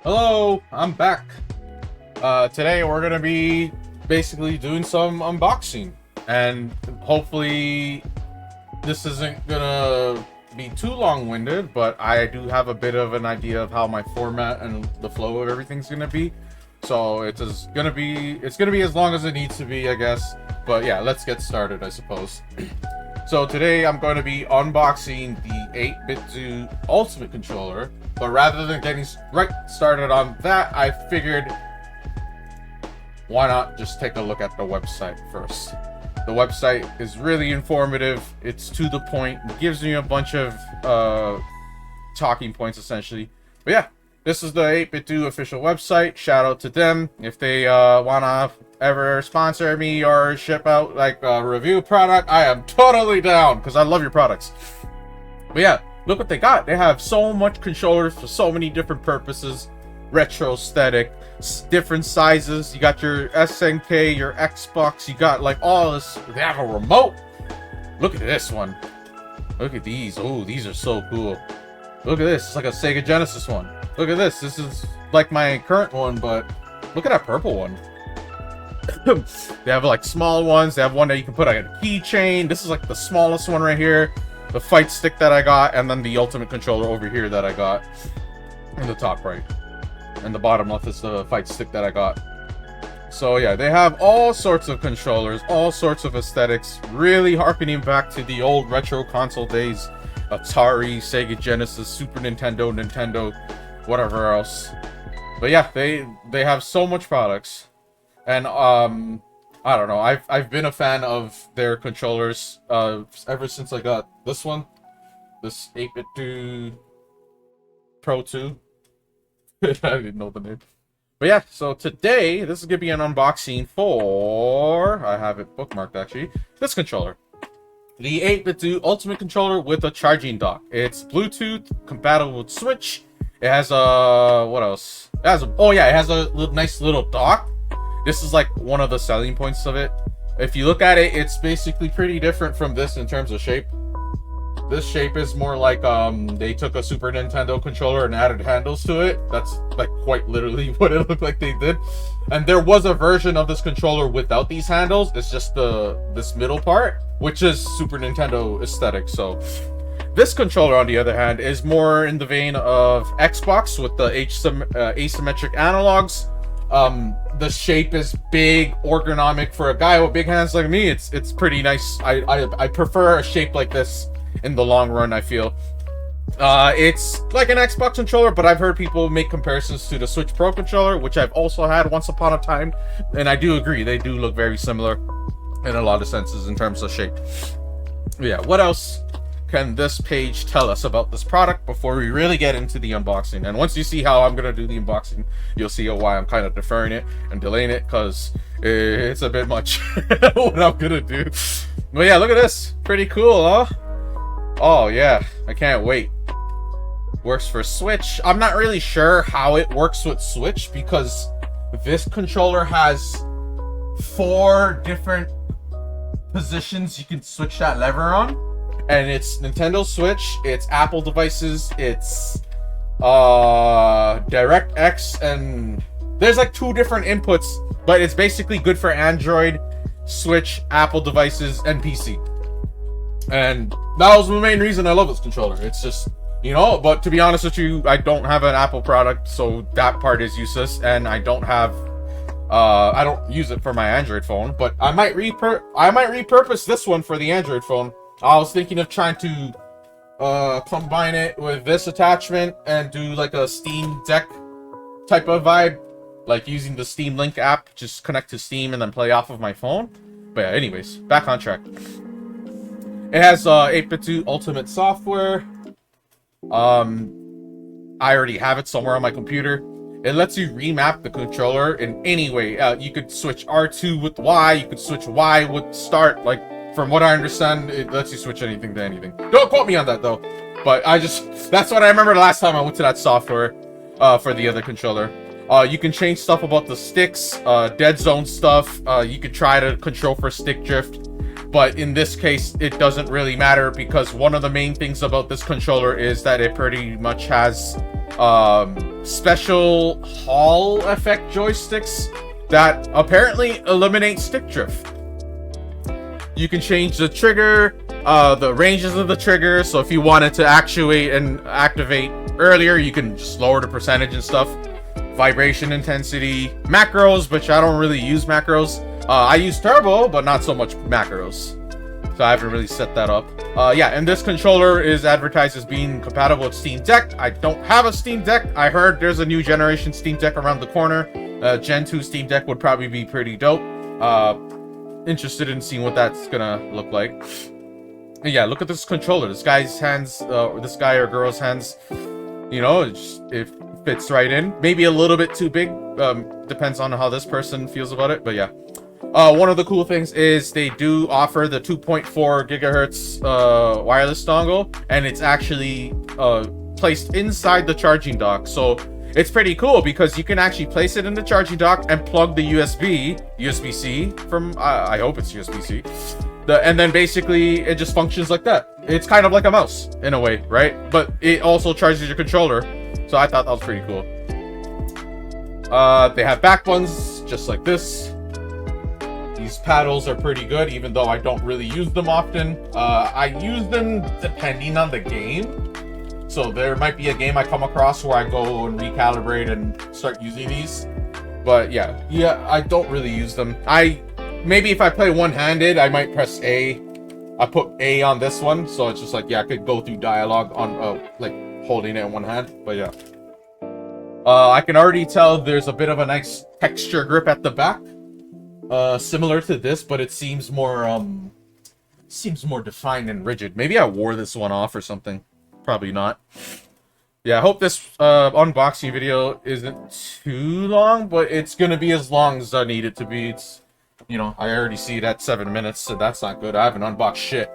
Hello, I'm back. Today we're gonna be basically doing some unboxing, and hopefully this isn't gonna be too long-winded, but I do have a bit of an idea of how my format and the flow of everything's gonna be. So it's gonna be as long as it needs to be, I guess. But yeah, let's get started, I suppose. So today I'm going to be unboxing the 8BitDo Ultimate Controller, but rather than getting right started on that, I figured why not just take a look at the website first. The website is really informative, it's to the point, it gives me a bunch of talking points essentially. But yeah, this is the 8BitDo official website. Shout out to them. If they wanna ever sponsor me or ship out like a review product, I am totally down because I love your products. But yeah, look what they got. They have so much controllers for so many different purposes. Retro aesthetic, different sizes. You got your SNK, your Xbox, you got like all this. They have a remote. Look at this one. Look at these. Oh, these are so cool. Look at this. It's like a Sega Genesis one. Look at this. This is like my current one, but look at that purple one. They have like small ones. They have one that you can put like a keychain. This is like the smallest one right here. The fight stick that I got, and then the ultimate controller over here that I got in the top right. And the bottom left is the fight stick that I got. So yeah, they have all sorts of controllers, all sorts of aesthetics, really harkening back to the old retro console days. Atari, Sega Genesis, Super Nintendo, Nintendo, whatever else. But yeah, they have so much products. And I don't know, I've been a fan of their controllers ever since I got this one. This 8BitDo Pro 2. I didn't know the name. But yeah, so today, this is going to be an unboxing for, I have it bookmarked actually, this controller. The 8BitDo Ultimate Controller with a charging dock. It's Bluetooth, compatible with Switch. It has a, what else? It has a, oh yeah, it has a nice little dock. This is like one of the selling points of it. If you look at it, it's basically pretty different from this in terms of shape. This shape is more like they took a Super Nintendo controller and added handles to it. That's like quite literally what it looked like they did. And there was a version of this controller without these handles. It's just this middle part, which is Super Nintendo aesthetic. So this controller, on the other hand, is more in the vein of Xbox with the asymmetric analogs. The shape is big, ergonomic for a guy with big hands like me. It's pretty nice. I prefer a shape like this in the long run, I feel. It's like an Xbox controller, but I've heard people make comparisons to the Switch Pro controller, which I've also had once upon a time, and I do agree, they do look very similar in a lot of senses in terms of shape. Yeah, what else can this page tell us about this product before we really get into the unboxing? And once you see how I'm gonna do the unboxing, you'll see why I'm kind of deferring it and delaying it, because it's a bit much what I'm gonna do. But yeah, look at this. Pretty cool, huh? Oh yeah, I can't wait. Works for Switch. I'm not really sure how it works with Switch, because this controller has 4 different positions you can switch that lever on. And it's Nintendo Switch, it's Apple devices, it's DirectX, and there's like 2 different inputs, but it's basically good for Android, Switch, Apple devices, and PC. And that was the main reason I love this controller. It's just, you know, but to be honest with you, I don't have an Apple product, so that part is useless, and I don't have I don't use it for my Android phone, but I might repurpose this one for the Android phone. I was thinking of trying to combine it with this attachment and do like a Steam Deck type of vibe, like using the Steam Link app, just connect to Steam and then play off of my phone. But yeah, anyways, back on track. It has 8BitDo Ultimate software. I already have it somewhere on my computer. It lets you remap the controller in any way. You could switch R2 with Y, you could switch Y with start, like, from what I understand, it lets you switch anything to anything. Don't quote me on that, though. But that's what I remember the last time I went to that software for the other controller. You can change stuff about the sticks, dead zone stuff. You could try to control for stick drift. but in this case, it doesn't really matter because one of the main things about this controller is that it pretty much has special Hall effect joysticks that apparently eliminate stick drift. You can change the trigger, the ranges of the trigger, so if you wanted to actuate and activate earlier, you can just lower the percentage and stuff. Vibration intensity, macros, which I don't really use macros. I use turbo, but not so much macros. So I haven't really set that up. Yeah, and this controller is advertised as being compatible with Steam Deck. I don't have a Steam Deck. I heard there's a new generation Steam Deck around the corner. Gen 2 Steam Deck would probably be pretty dope. Interested in seeing what that's gonna look like. And yeah, look at this controller. This guy's hands, this guy or girl's hands, you know, it fits right in. Maybe a little bit too big. Depends on how this person feels about it, but yeah. One of the cool things is they do offer the 2.4 gigahertz wireless dongle, and it's actually placed inside the charging dock. So it's pretty cool because you can actually place it in the charging dock and plug the USB-C from, I hope it's USB-C. And then basically it just functions like that. It's kind of like a mouse in a way, right? But it also charges your controller. So I thought that was pretty cool. They have back buttons just like this. These paddles are pretty good, even though I don't really use them often. I use them depending on the game. So there might be a game I come across where I go and recalibrate and start using these. But yeah, I don't really use them. Maybe if I play one-handed, I might press A. I put A on this one, so it's just like, yeah, I could go through dialogue on like holding it in one hand. But yeah, I can already tell there's a bit of a nice texture grip at the back. Similar to this, but it seems more defined and rigid. Maybe I wore this one off or something. Probably not. Yeah, I hope this unboxing video isn't too long, but it's gonna be as long as I need it to be. It's, you know, I already see it at 7 minutes, so that's not good. I haven't unboxed shit.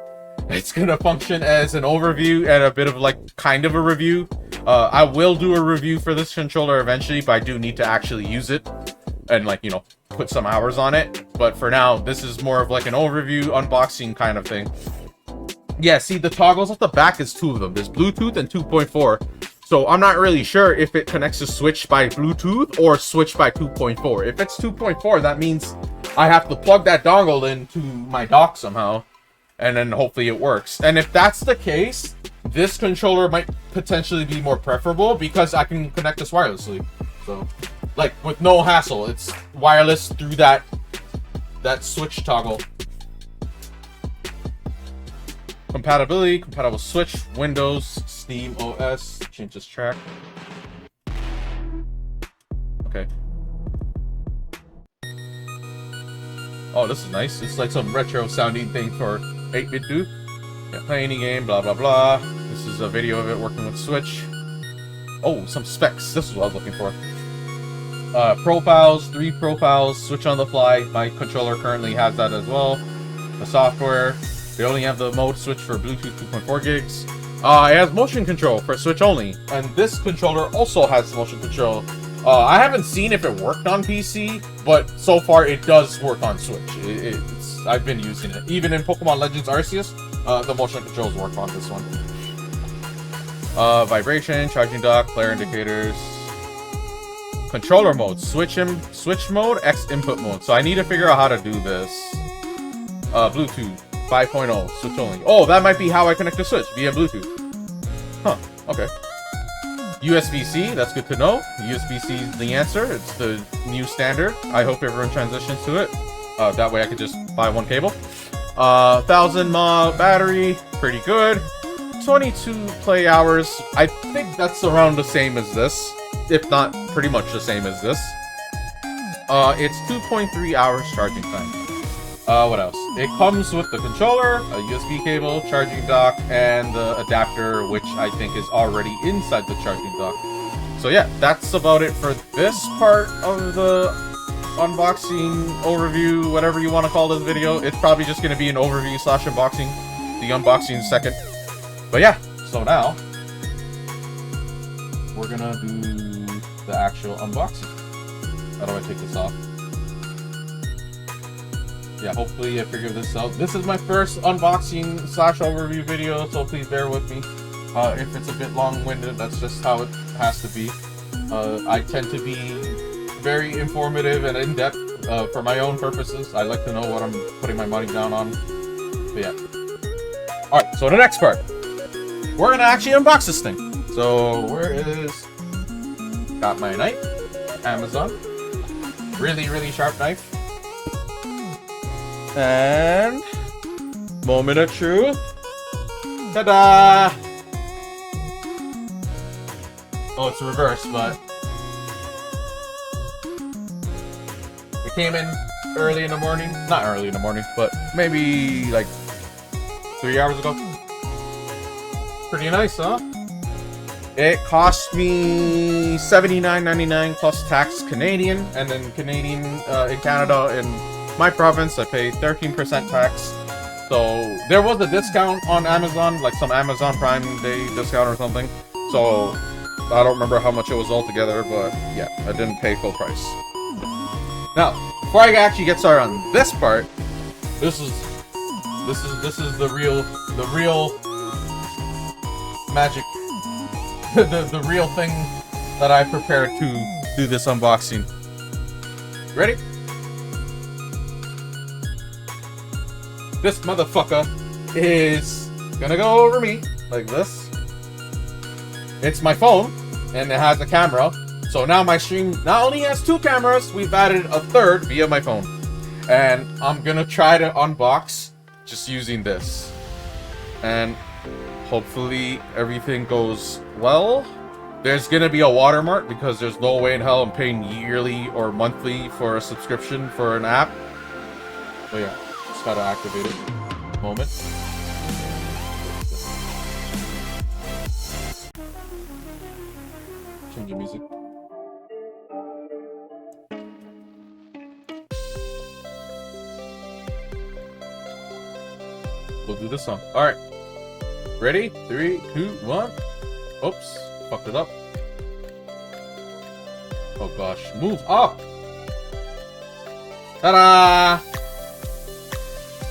It's gonna function as an overview and a bit of like kind of a review. I will do a review for this controller eventually, but I do need to actually use it and, like, you know, put some hours on it. But for now, this is more of like an overview unboxing kind of thing. Yeah, see, the toggles at the back is 2 of them. There's Bluetooth and 2.4. So I'm not really sure if it connects to Switch by Bluetooth or Switch by 2.4. If it's 2.4, that means I have to plug that dongle into my dock somehow, and then hopefully it works. And if that's the case, this controller might potentially be more preferable because I can connect this wirelessly. So, like, with no hassle, it's wireless through that Switch toggle. Compatibility, compatible Switch, Windows, Steam OS, change this track. Okay. Oh, this is nice. It's like some retro sounding thing for 8BitDo. Yeah, play any game, blah, blah, blah. This is a video of it working with Switch. Oh, some specs. This is what I was looking for. Profiles, 3 profiles, switch on the fly. My controller currently has that as well. The software. They only have the mode switch for Bluetooth 2.4 gigs. It has motion control for Switch only. And this controller also has motion control. I haven't seen if it worked on PC, but so far it does work on Switch. I've been using it. Even in Pokemon Legends Arceus, the motion controls work on this one. Vibration, charging dock, player indicators. Controller mode, switch mode, X input mode. So I need to figure out how to do this. Bluetooth 5.0, Switch only. Oh, that might be how I connect the Switch, via Bluetooth. Huh, okay. USB-C, that's good to know. USB-C is the answer. It's the new standard. I hope everyone transitions to it. That way I could just buy one cable. 1000 mAh battery, pretty good. 22 play hours. I think that's around the same as this, if not pretty much the same as this. It's 2.3 hours charging time. What else? It comes with the controller, a USB cable, charging dock, and the adapter, which I think is already inside the charging dock. So yeah, that's about it for this part of the unboxing, overview, whatever you want to call this video. It's probably just going to be an overview / unboxing. The unboxing is second. But yeah, so now we're going to do the actual unboxing. How do I take this off? yeah, hopefully I figure this out. This is my first unboxing slash overview video, so please bear with me. If it's a bit long-winded, that's just how it has to be. I tend to be very informative and in-depth for my own purposes. I like to know what I'm putting my money down on. But yeah. Alright, so the next part. We're gonna actually unbox this thing. So, where is... Got my knife. Amazon. Really, really sharp knife. And... Moment of truth. Ta-da! Oh, it's reversed, but... It came in early in the morning. Not early in the morning, but maybe like 3 hours ago. Pretty nice, huh? It cost me $79.99 plus tax Canadian, and then Canadian in Canada, in my province, I pay 13% tax. So there was a discount on Amazon, like some Amazon Prime Day discount or something. So I don't remember how much it was altogether, but yeah, I didn't pay full price. Now, before I actually get started on this part, this is the real magic, the real thing that I prepared to do this unboxing. Ready? This motherfucker is gonna go over me like this. It's my phone, and it has a camera. So now my stream not only has 2 cameras, we've added a third via my phone. And I'm gonna try to unbox just using this. And hopefully everything goes well. There's gonna be a watermark because there's no way in hell I'm paying yearly or monthly for a subscription for an app. But yeah, just gotta activate it. Moment. Change your music. We'll do this song. Alright. Ready? 3, 2, 1. Oops. Fucked it up. Oh gosh. Move up! Ta-da!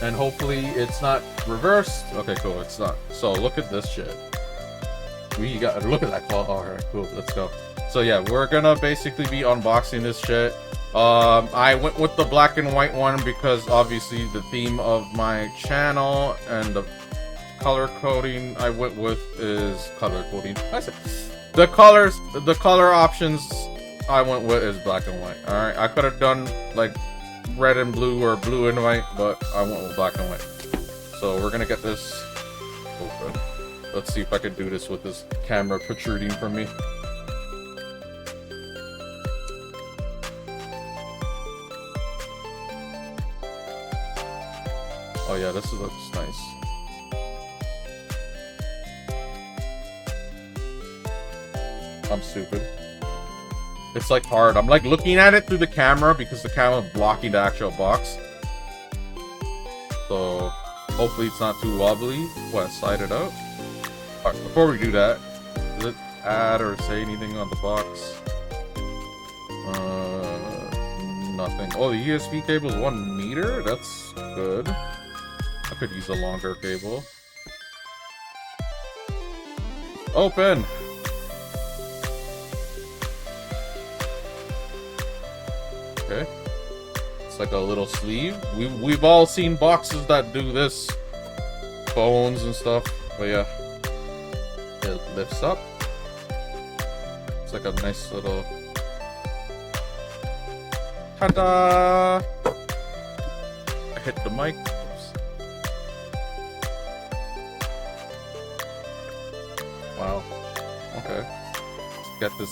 And hopefully it's not reversed. Okay, cool. It's not. So look at this shit. We got... Look at that claw. Alright, cool. Let's go. So yeah, we're gonna basically be unboxing this shit. I went with the black and white one because obviously the theme of my channel, and the color coding I went with is color coding. I said the color options I went with is black and white. All right, I could have done like red and blue or blue and white, but I went with black and white. So we're gonna get this open. Let's see if I can do this with this camera protruding from me. Oh yeah, this looks nice. I'm stupid. It's like hard. I'm like looking at it through the camera because the camera is blocking the actual box. So hopefully it's not too wobbly. What, slide it out? Alright, before we do that, does it add or say anything on the box? Nothing. Oh, the USB cable is 1 meter? That's good. I could use a longer cable. Open! Okay. It's like a little sleeve. We've all seen boxes that do this. Phones and stuff. But yeah. It lifts up. It's like a nice little... Ta-da! I hit the mic. Wow. Okay. Get this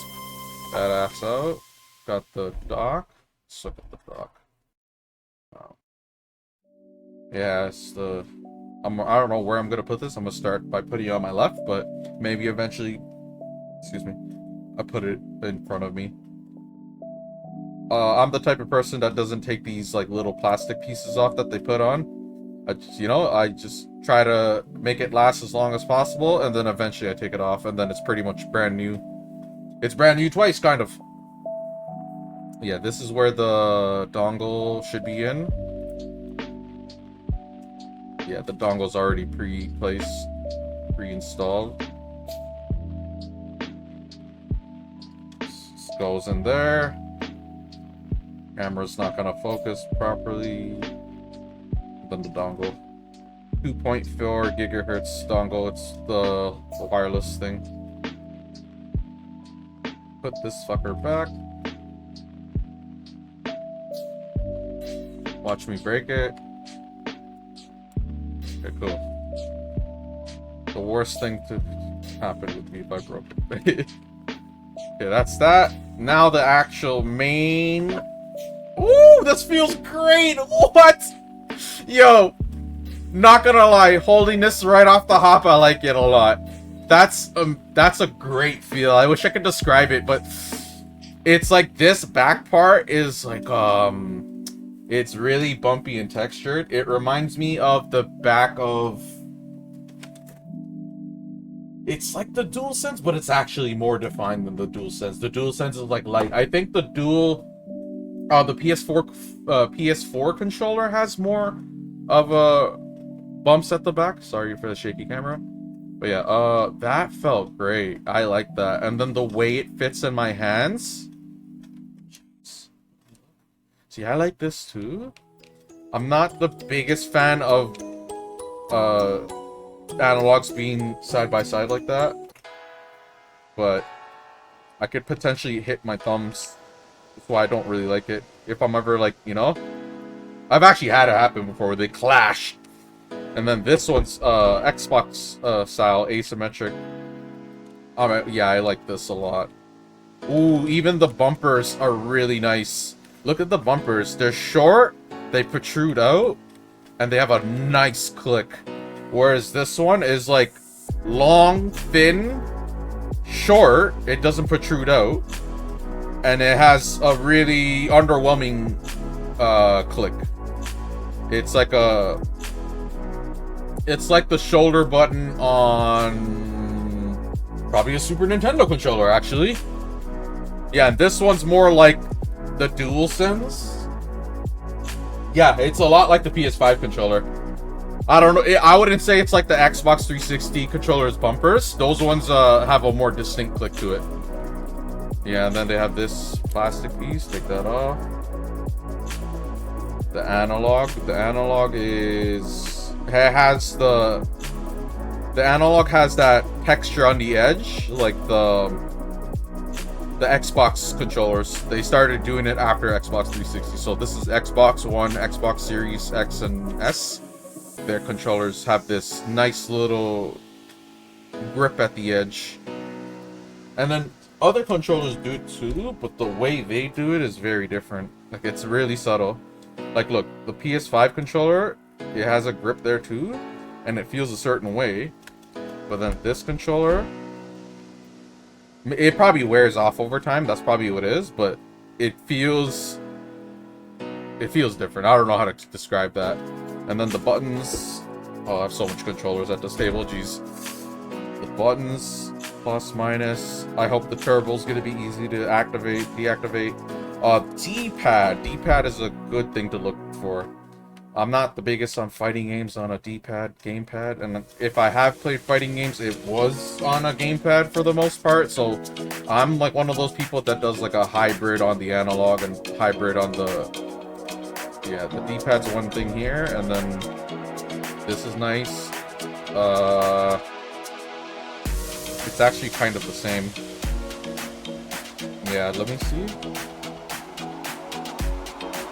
badass out. Got the dock. Let's look at the dock. Wow. Yeah, it's the... I don't know where I'm gonna put this. I'm gonna start by putting it on my left, but maybe eventually... Excuse me. I put it in front of me. I'm the type of person that doesn't take these like little plastic pieces off that they put on. I just try to make it last as long as possible, and then eventually I take it off, and then it's pretty much brand new. It's brand new twice, kind of. Yeah, this is where the dongle should be in. Yeah, the dongle's already pre-placed, pre-installed. This goes in there. Camera's not gonna focus properly. Then the dongle. 2.4 gigahertz dongle. It's the wireless thing. Put this fucker back. Watch me break it. Okay, cool. The worst thing to happen would be if I broke it. Okay, that's that. Now the actual main. Ooh, this feels great! What? Yo, not gonna lie, holding this right off the hop, I like it a lot. That's a great feel. I wish I could describe it, but it's like this back part is like it's really bumpy and textured. It reminds me of the back of, it's like the DualSense, but it's actually more defined than the DualSense. The DualSense is like light. I think the the PS4 controller has more of a bumps at the back. Sorry for the shaky camera. But yeah, that felt great. I like that. And then the way it fits in my hands. See, I like this too. I'm not the biggest fan of analogs being side by side like that, but I could potentially hit my thumbs. That's why I don't really like it. If I'm ever like, you know, I've actually had it happen before where they clash. And then this one's Xbox style asymmetric. Alright, yeah, I like this a lot. Ooh, even the bumpers are really nice. Look at the bumpers. They're short, they protrude out, and they have a nice click. Whereas this one is like long, thin, short, it doesn't protrude out, and it has a really underwhelming click. It's like the shoulder button on probably a Super Nintendo controller, actually. Yeah, and this one's more like the DualSense. Yeah, it's a lot like the PS5 controller. I don't know. I wouldn't say it's like the Xbox 360 controller's bumpers. Those ones have a more distinct click to it. Yeah, and then they have this plastic piece. Take that off. The analog. The analog is... It has the analog has that texture on the edge, like the Xbox controllers. They started doing it after Xbox 360. So this is Xbox One, Xbox Series X and S. Their controllers have this nice little grip at the edge. And then other controllers do it too, but the way they do it is very different. Like, it's really subtle. Like, look, the PS5 controller, it has a grip there too, and it feels a certain way. But then this controller, it probably wears off over time. That's probably what it is, but it feels different. I don't know how to describe that. And then the buttons. Oh, I have so much controllers at this table. Jeez. The buttons, plus, minus. I hope the turbo's gonna be easy to activate, deactivate. D-pad. D-pad is a good thing to look for. I'm not the biggest on fighting games on a D-pad, gamepad, and if I have played fighting games, it was on a gamepad for the most part, so I'm like one of those people that does like a hybrid on the analog and hybrid on the... Yeah, the D-pad's one thing here, and then this is nice. It's actually kind of the same. Yeah, let me see.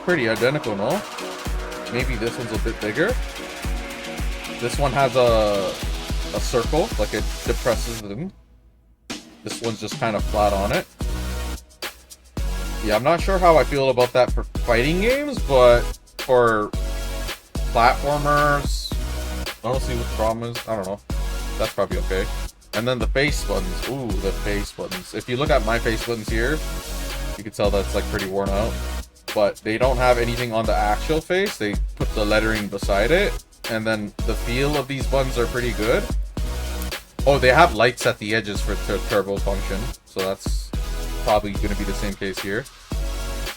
Pretty identical, no? Maybe this one's a bit bigger. This one has a circle, like it depresses them. This one's just kind of flat on it. Yeah, I'm not sure how I feel about that for fighting games, but for platformers, I don't see what the problem is. I don't know. That's probably okay. And then the face buttons. Ooh, the face buttons. If you look at my face buttons here, you can tell that's like pretty worn out. But they don't have anything on the actual face. They put the lettering beside it. And then the feel of these buttons are pretty good. Oh, they have lights at the edges for turbo function. So that's probably going to be the same case here.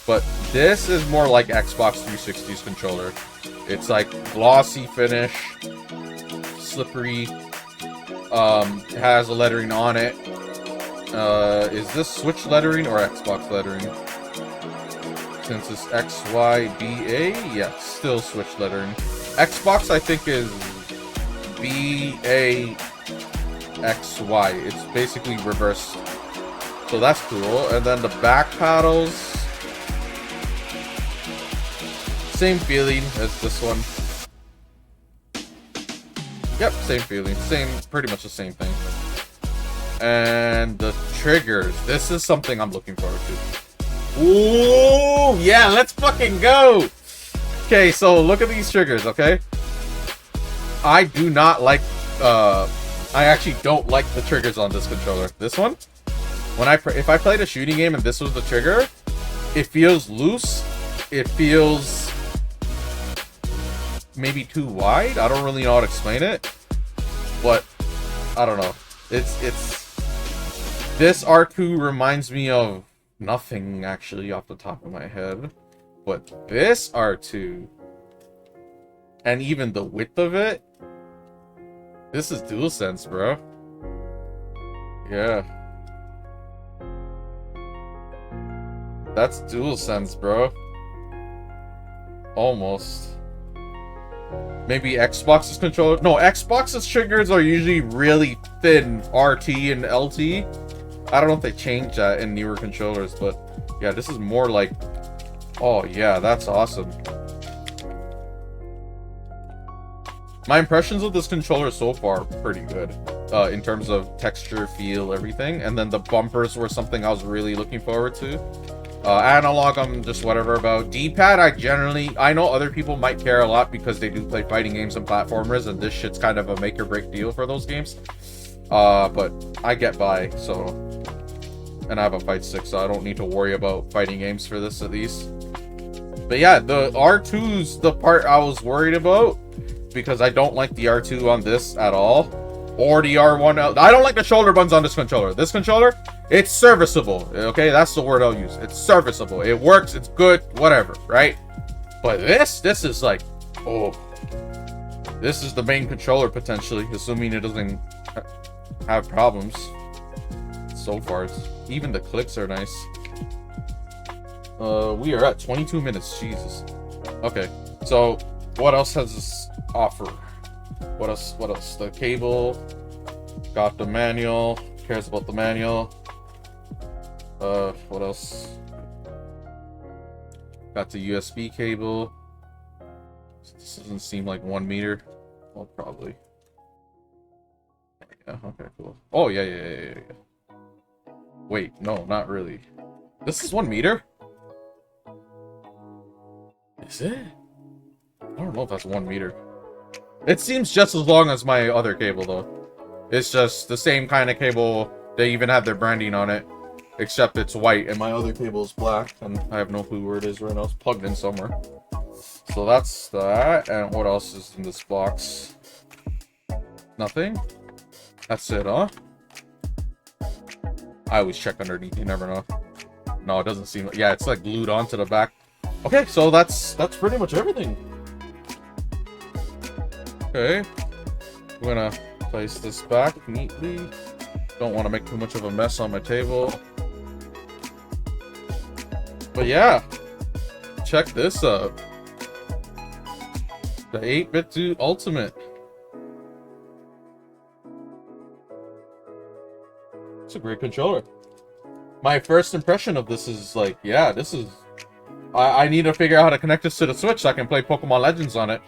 But this is more like Xbox 360's controller. It's like glossy finish, slippery, has a lettering on it. Is this Switch lettering or Xbox lettering? Since it's XYBA, yeah, still Switch lettering. Xbox, I think, is BAXY. It's basically reversed. So that's cool. And then the back paddles, same feeling as this one. Yep, same feeling. Pretty much the same thing. And the triggers. This is something I'm looking forward to. Ooh, yeah, let's fucking go! Okay, so look at these triggers, okay? I do not like, I actually don't like the triggers on this controller. This one, if I played a shooting game and this was the trigger, it feels loose. It feels maybe too wide. I don't really know how to explain it, but I don't know. This R2 reminds me of nothing actually off the top of my head, but this R2 and even the width of it, this is DualSense, bro. Yeah, that's DualSense, bro. Almost. Maybe Xbox's controller. No, Xbox's triggers are usually really thin, RT and LT. I don't know if they changed that in newer controllers, but yeah, this is more like, oh yeah, that's awesome. My impressions of this controller so far are pretty good, in terms of texture, feel, everything. And then the bumpers were something I was really looking forward to. Analog, I'm just whatever about. D-pad, I know other people might care a lot because they do play fighting games and platformers, and this shit's kind of a make or break deal for those games. But I get by, so. And I have a fight stick, so I don't need to worry about fighting games for this at least. But yeah, the R2's the part I was worried about, because I don't like the R2 on this at all. Or the R1. I don't like the shoulder buttons on this controller. This controller, it's serviceable. Okay, that's the word I'll use. It's serviceable. It works. It's good. Whatever, right? But this is like, oh, this is the main controller potentially, assuming it doesn't have problems. So far, even the clicks are nice. We are at 22 minutes. Jesus. Okay, so what else has this offer? What else? What else? The cable. Got the manual. Cares about the manual. What else? Got the USB cable. This doesn't seem like 1 meter. Well, probably. Yeah, okay, cool. Oh, yeah. Wait, no, not really. This is 1 meter? Is it? I don't know if that's 1 meter. It seems just as long as my other cable, though. It's just the same kind of cable. They even have their branding on it. Except it's white, and my other cable is black. And I have no clue where it is right now. It's plugged in somewhere. So that's that. And what else is in this box? Nothing? That's it, huh? I always check underneath. You never know. No, it doesn't seem... Yeah, it's like glued onto the back. Okay, so that's pretty much everything. Okay, I'm gonna place this back neatly. Don't want to make too much of a mess on my table. But yeah, check this out. The 8BitDo Ultimate. It's a great controller. My first impression of this is like, yeah, this is... I need to figure out how to connect this to the Switch so I can play Pokemon Legends on it.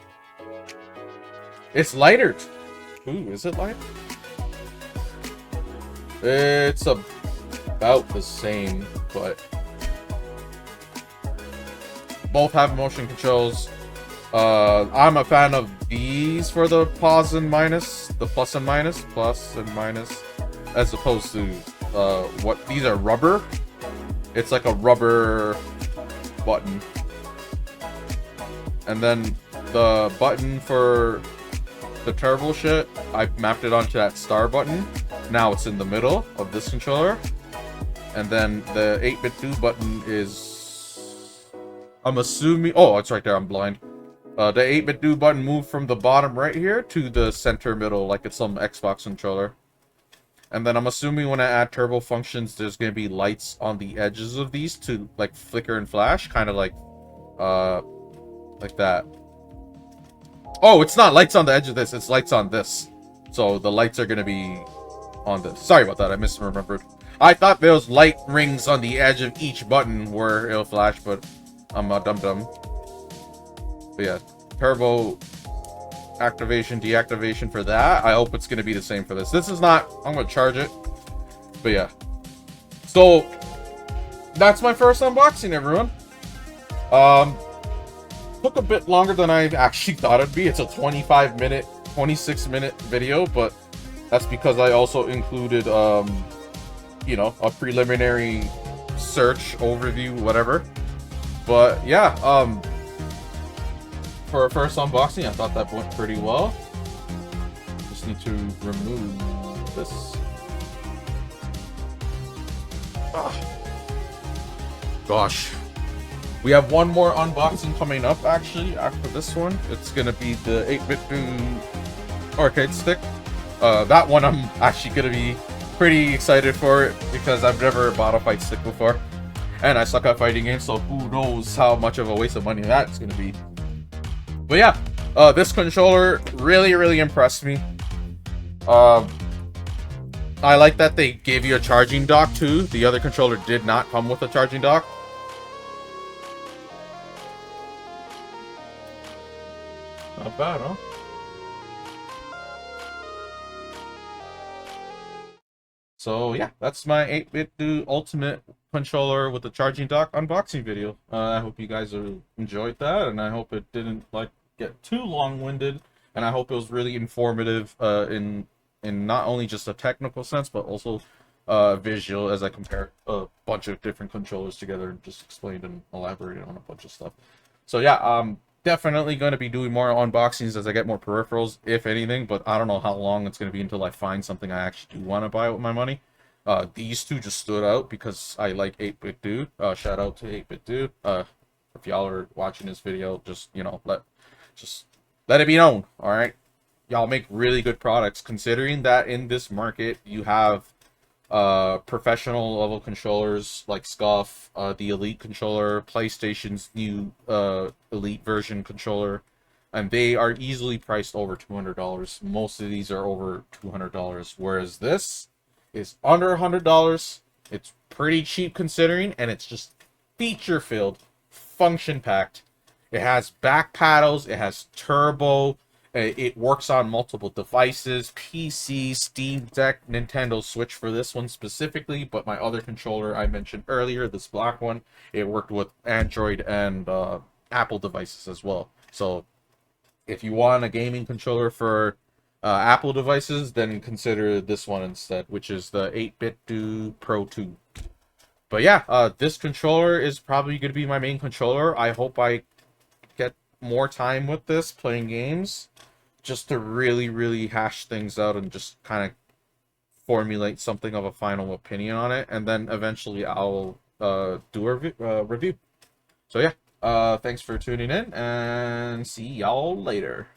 It's lighter. Ooh, is it light? It's about the same, but both have motion controls. I'm a fan of these for the plus and minus, as opposed to what these are rubber. It's like a rubber button, and then the button for the turbo shit, I've mapped it onto that star button. Now it's in the middle of this controller. And then the 8BitDo button is I'm assuming... Oh, it's right there. I'm blind. The 8BitDo button moved from the bottom right here to the center middle, like it's some Xbox controller. And then I'm assuming when I add turbo functions, there's going to be lights on the edges of these to, like, flicker and flash. Kind of like that. Oh, it's not lights on the edge of this. It's lights on this. So the lights are going to be on this. Sorry about that. I misremembered. I thought there was light rings on the edge of each button where it'll flash, but I'm a dum-dum. But yeah, turbo activation, deactivation for that. I hope it's going to be the same for this. This is not... I'm going to charge it. But yeah. So, that's my first unboxing, everyone. Took a bit longer than I actually thought it'd be. It's a 25-minute, 26-minute video, but that's because I also included, you know, a preliminary search, overview, whatever. But yeah, for a first unboxing, I thought that went pretty well. Just need to remove this. Gosh. We have one more unboxing coming up, actually, after this one. It's gonna be the 8BitDo arcade stick. That one I'm actually gonna be pretty excited for it, because I've never bought a fight stick before. And I suck at fighting games, so who knows how much of a waste of money that's gonna be. But yeah, this controller really impressed me. I like that they gave you a charging dock too. The other controller did not come with a charging dock. Not bad, huh? So yeah, that's my 8BitDo Ultimate controller with the charging dock unboxing video. I hope you guys enjoyed that, and I hope it didn't get too long-winded, and I hope it was really informative in not only just a technical sense, but also visual, as I compare a bunch of different controllers together and just explained and elaborated on a bunch of stuff. So yeah, definitely going to be doing more unboxings as I get more peripherals, if anything, but I don't know how long it's going to be until I find something I actually do want to buy with my money. These two just stood out because I like 8BitDo. Shout out to 8BitDo. If y'all are watching this video, just, you know, let it be known, all right? Y'all make really good products, considering that in this market you have professional level controllers like Scuff, the Elite controller, PlayStation's new Elite version controller, and they are easily priced over $200. Most of these are over $200, whereas this is under $100. It's pretty cheap considering, and it's just feature filled, function packed. It has back paddles, it has turbo. It works on multiple devices, PC, Steam Deck, Nintendo Switch for this one specifically, but my other controller I mentioned earlier, this black one, it worked with Android and Apple devices as well. So if you want a gaming controller for Apple devices, then consider this one instead, which is the 8BitDo Pro 2. But yeah, this controller is probably going to be my main controller. I hope I get more time with this playing games, just to really hash things out and just kind of formulate something of a final opinion on it, and then eventually I'll do a review. So yeah, thanks for tuning in, and see y'all later.